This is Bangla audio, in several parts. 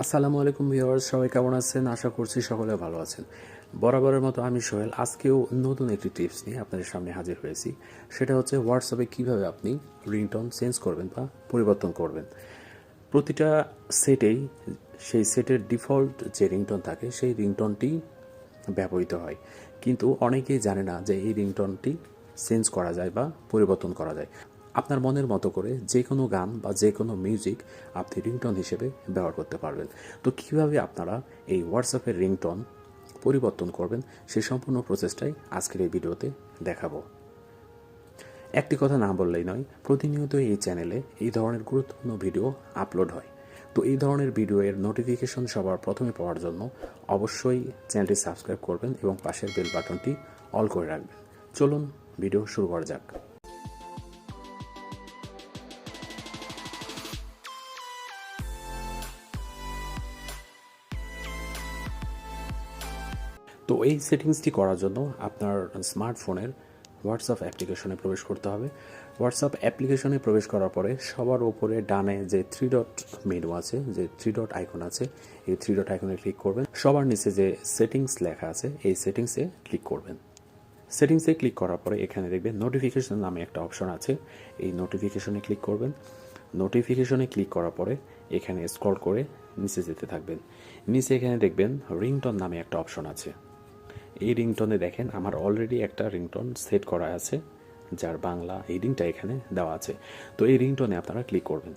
আসসালামু আলাইকুম ভিউয়ার্স, সবাই কেমন আছেন? আশা করছি সকলে ভালো আছেন। বরাবরের মতো আমি সোহেল আজকেও নতুন একটি টিপস নিয়ে আপনাদের সামনে হাজির হয়েছি। সেটা হচ্ছে হোয়াটসঅ্যাপে কীভাবে আপনি রিংটোন চেঞ্জ করবেন বা পরিবর্তন করবেন। প্রতিটা সেটেই সেই সেটের ডিফল্ট যে রিংটোন থাকে সেই রিংটোনটি ব্যবহৃত হয়, কিন্তু অনেকেই জানে না যে এই রিংটোনটি চেঞ্জ করা যায় বা পরিবর্তন করা যায়। আপনার মনের মতো করে যে কোনো গান বা যে কোনো মিউজিক আপনি রিংটোন হিসেবে ব্যবহার করতে পারবেন। তো কীভাবে আপনারা এই হোয়াটসঅ্যাপের রিংটোন পরিবর্তন করবেন সেই সম্পূর্ণ প্রসেসটাই আজকের এই ভিডিওতে দেখাবো। একটি কথা না বললেই নয়, প্রতিনিয়ত এই চ্যানেলে এই ধরনের গুরুত্বপূর্ণ ভিডিও আপলোড হয়। তো এই ধরনের ভিডিওর নোটিফিকেশন সবার প্রথমে পাওয়ার জন্য অবশ্যই চ্যানেলটি সাবস্ক্রাইব করবেন এবং পাশের বেল বাটনটি অল করে রাখবেন। চলুন ভিডিও শুরু করা যাক। তো এই সেটিংসটি করার জন্য আপনার স্মার্টফোনের হোয়াটসঅ্যাপ অ্যাপ্লিকেশনে প্রবেশ করতে হবে। হোয়াটসঅ্যাপ অ্যাপ্লিকেশনে প্রবেশ করার পরে সবার উপরে ডানে যে থ্রি ডট মেনু আছে, যে থ্রি ডট আইকন আছে, এই থ্রি ডট আইকনে ক্লিক করবেন। সবার নিচে যে সেটিংস লেখা আছে এই সেটিংসে ক্লিক করবেন। সেটিংসে ক্লিক করার পরে এখানে দেখবেন নোটিফিকেশন নামে একটা অপশন আছে, এই নোটিফিকেশনে ক্লিক করবেন। নোটিফিকেশনে ক্লিক করার পরে এখানে স্ক্রল করে নিচে যেতে থাকবেন। নিচে এখানে দেখবেন রিংটোন নামে একটা অপশন আছে। এই রিংটোনে দেখেন আমার অলরেডি একটা রিংটোন সেট করা আছে, যার বাংলা হেডিংটা এখানে দেওয়া আছে। তো এই রিংটোনে আপনারা ক্লিক করবেন।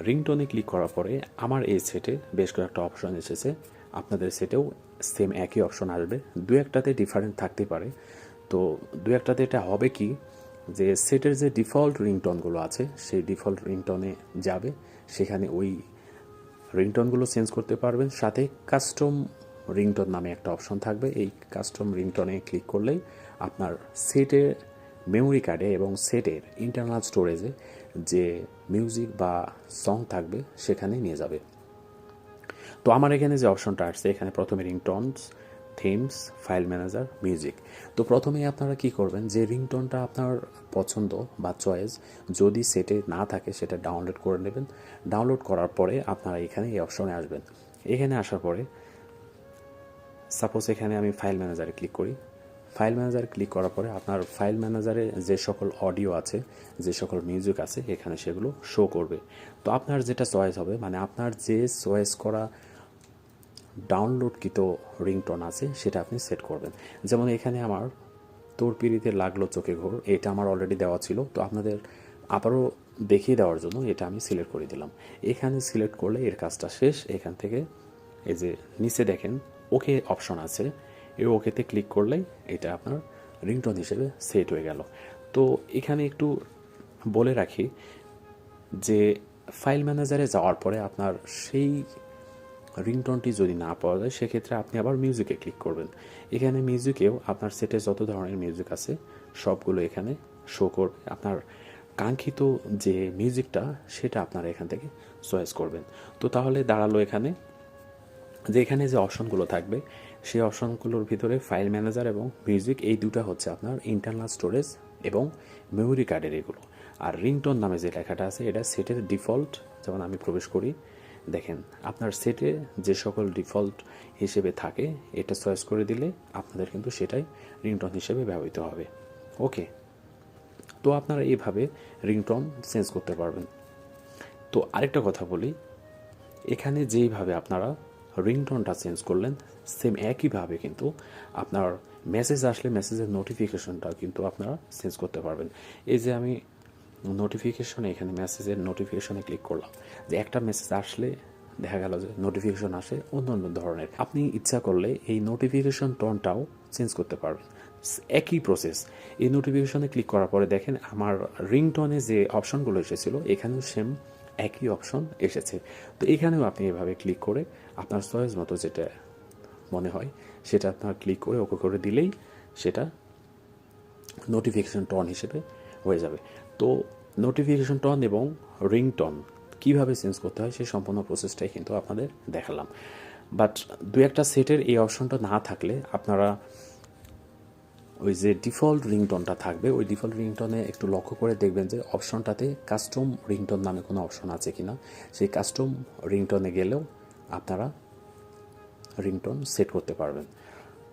রিংটোনে ক্লিক করার পরে আমার এই সেটে বেশ কয়েকটা অপশন এসেছে, আপনাদের সেটেও সেম একই অপশন আসবে। দু একটাতে ডিফারেন্ট থাকতে পারে। তো দু একটাতে এটা হবে কি, যে সেটের যে ডিফল্ট রিংটোনগুলো আছে সেই ডিফল্ট রিংটোনে যাবে, সেখানে ওই রিংটোনগুলো চেঞ্জ করতে পারবেন। সাথে কাস্টম রিংটোন নামে একটা অপশন থাকবে, এই কাস্টম রিংটোনে ক্লিক করলেই আপনার সেটের মেমোরি কার্ডে এবং সেটের ইন্টারনাল স্টোরেজে যে মিউজিক বা সং থাকবে সেখানে নিয়ে যাবে। তো আমার এখানে যে অপশনটা আসছে, এখানে প্রথমে রিংটোনস, থিমস, ফাইল ম্যানেজার, মিউজিক। তো প্রথমেই আপনারা কি করবেন, যে রিংটোনটা আপনার পছন্দ বা চয়েস যদি সেটে না থাকে সেটা ডাউনলোড করে নেবেন। ডাউনলোড করার পরে আপনারা এখানে এই অপশনে আসবেন। এখানে আসার পরে সাপোজ এখানে আমি ফাইল ম্যানেজারে ক্লিক করি। ফাইল ম্যানেজারে ক্লিক করার পরে আপনার ফাইল ম্যানেজারে যে সকল অডিও আছে, যে সকল মিউজিক আছে, এখানে সেগুলো শো করবে। তো আপনার যেটা চয়েস হবে, মানে আপনার যে চয়েস করা ডাউনলোডকৃত রিংটোন আছে সেটা আপনি সেট করবেন। যেমন এখানে আমার তোর পিড়িতে লাগলো চোখে ঘোর, এটা আমার অলরেডি দেওয়া ছিল। তো আপনাদের আবারও দেখিয়ে দেওয়ার জন্য এটা আমি সিলেক্ট করে দিলাম। এখানে সিলেক্ট করলে এর কাজটা শেষ। এখান থেকে এই যে নিচে দেখেন ওকে অপশন আছে, এই ওকেতে ক্লিক করলেই এটা আপনার রিংটোন হিসেবে সেট হয়ে গেল। তো এখানে একটু বলে রাখি যে ফাইল ম্যানেজারে যাওয়ার পরে আপনার সেই রিংটোনটি যদি না পাওয়া যায় সেক্ষেত্রে আপনি আবার মিউজিকে ক্লিক করবেন। এখানে মিউজিকেও আপনার সেটে যত ধরনের মিউজিক আছে সবগুলো এখানে শো করবে। আপনার কাঙ্ক্ষিত যে মিউজিকটা সেটা আপনারা এখান থেকে চয়েস করবেন। তো তাহলে দাঁড়ালো এখানে যে এখানে যে অপশনগুলো থাকবে সেই অপশনগুলোর ভিতরে ফাইল ম্যানেজার এবং মিউজিক, এই দুটো হচ্ছে আপনার ইন্টারনাল স্টোরেজ এবং মেমোরি কার্ডের এগুলো। আর রিংটোন নামে যে লেখাটা আছে এটা সেটের ডিফল্ট। যেমন আমি প্রবেশ করি, দেখেন আপনার সেটে যে সকল ডিফল্ট হিসেবে থাকে এটা চয়েস করে দিলে আপনাদের কিন্তু সেটাই রিংটোন হিসেবে ব্যবহৃত হবে। ওকে, তো আপনারা এইভাবে রিংটোন চেঞ্জ করতে পারবেন। তো আরেকটা কথা বলি, এখানে যেইভাবে আপনারা রিংটোনটা চেঞ্জ করলেন সেম একইভাবে কিন্তু আপনার মেসেজ আসলে মেসেজের নোটিফিকেশনটা কিন্তু আপনারা চেঞ্জ করতে পারবেন। এই যে আমি নোটিফিকেশনে এখানে মেসেজের নোটিফিকেশনে ক্লিক করলাম, যে একটা মেসেজ আসলে দেখা গেল যে নোটিফিকেশন আসে অন্য অন্য ধরনের। আপনি ইচ্ছা করলে এই নোটিফিকেশন টোনটাও চেঞ্জ করতে পারবেন। একই প্রসেস। এই নোটিফিকেশনে ক্লিক করার পরে দেখেন আমার রিংটোনে যে অপশনগুলো এসেছিল এখানেও সেম একই অপশন এসেছে। তো এখানেও আপনি এভাবে ক্লিক করে আপনার চয়েস মতো যেটা মনে হয় সেটা আপনার ক্লিক করে ওকে করে দিলেই সেটা নোটিফিকেশন টোন হিসেবে হয়ে যাবে। তো নোটিফিকেশন টোন এবং রিংটোন কীভাবে চেঞ্জ করতে হয় সেই সম্পূর্ণ প্রসেসটাই কিন্তু আপনাদের দেখালাম। বাট দু একটা সেটের এই অপশনটা না থাকলে আপনারা ওই যে ডিফল্ট রিংটোনটা থাকবে ওই ডিফল্ট রিংটোনে একটু লক্ষ্য করে দেখবেন যে অপশনটাতে কাস্টম রিংটোন নামে কোনো অপশন আছে কি না। সেই কাস্টম রিংটোনে গেলেও আপনারা রিংটোন সেট করতে পারবেন।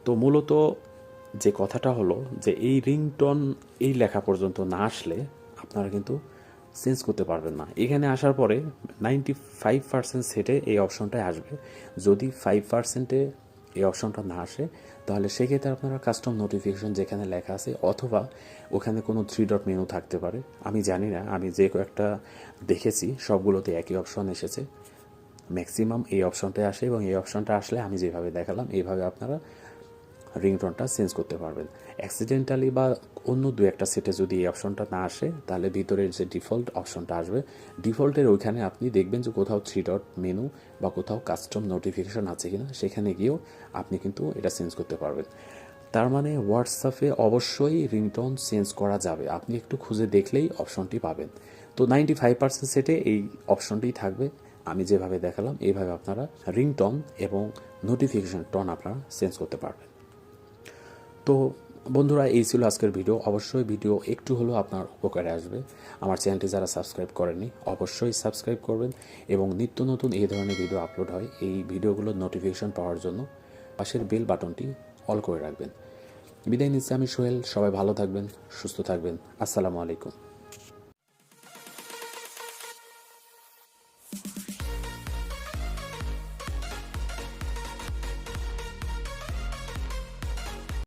তো মূলত যে কথাটা হলো যে এই রিংটোন এই লেখা পর্যন্ত না আসলে আপনারা কিন্তু চেঞ্জ করতে পারবেন না। এখানে আসার পরে 95% সেটে এই অপশনটাই আসবে। যদি 5%-এ এই অপশনটা না আসে তাহলে সেক্ষেত্রে আপনারা কাস্টম নোটিফিকেশন যেখানে লেখা আছে অথবা ওখানে কোনো 3 ডট মেনু থাকতে পারে, আমি জানি না, আমি যে কয়েকটা দেখেছি সবগুলোতে একই অপশন এসেছে। ম্যাক্সিমাম এই অপশনটাই আসে এবং এই অপশনটা আসলে আমি যেভাবে দেখালাম এইভাবে আপনারা রিংটোনটা চেঞ্জ করতে পারবেন। অ্যাক্সিডেন্টালি বা অন্য দু একটা সেটে যদি এই অপশনটা না আসে তাহলে ভিতরের যে ডিফল্ট অপশনটা আসবে ডিফল্টের ওইখানে আপনি দেখবেন যে কোথাও 3 ডট মেনু বা কোথাও কাস্টম নোটিফিকেশন আছে কিনা, সেখানে গিয়েও আপনি কিন্তু এটা চেঞ্জ করতে পারবেন। তার মানে হোয়াটসঅ্যাপে অবশ্যই রিংটোন চেঞ্জ করা যাবে, আপনি একটু খুঁজে দেখলেই অপশনটি পাবেন। তো 95% সেটে এই অপশনটিই থাকবে, আমি যেভাবে দেখালাম এইভাবে আপনারা রিংটোন এবং নোটিফিকেশন টোন আপনারা চেঞ্জ করতে পারবেন। তো বন্ধুরা, এই ছিল আজকের ভিডিও। অবশ্যই ভিডিও একটু হলেও আপনার উপকারে আসবে। আমার চ্যানেলটি যারা সাবস্ক্রাইব করেনি অবশ্যই সাবস্ক্রাইব করবেন এবং নিত্য নতুন এই ধরনের ভিডিও আপলোড হয় এই ভিডিওগুলোর নোটিফিকেশন পাওয়ার জন্য পাশের বেল বাটনটি অল করে রাখবেন। বিদায় নিচ্ছি আমি সোহেল, সবাই ভালো থাকবেন, সুস্থ থাকবেন। আসসালামু আলাইকুম।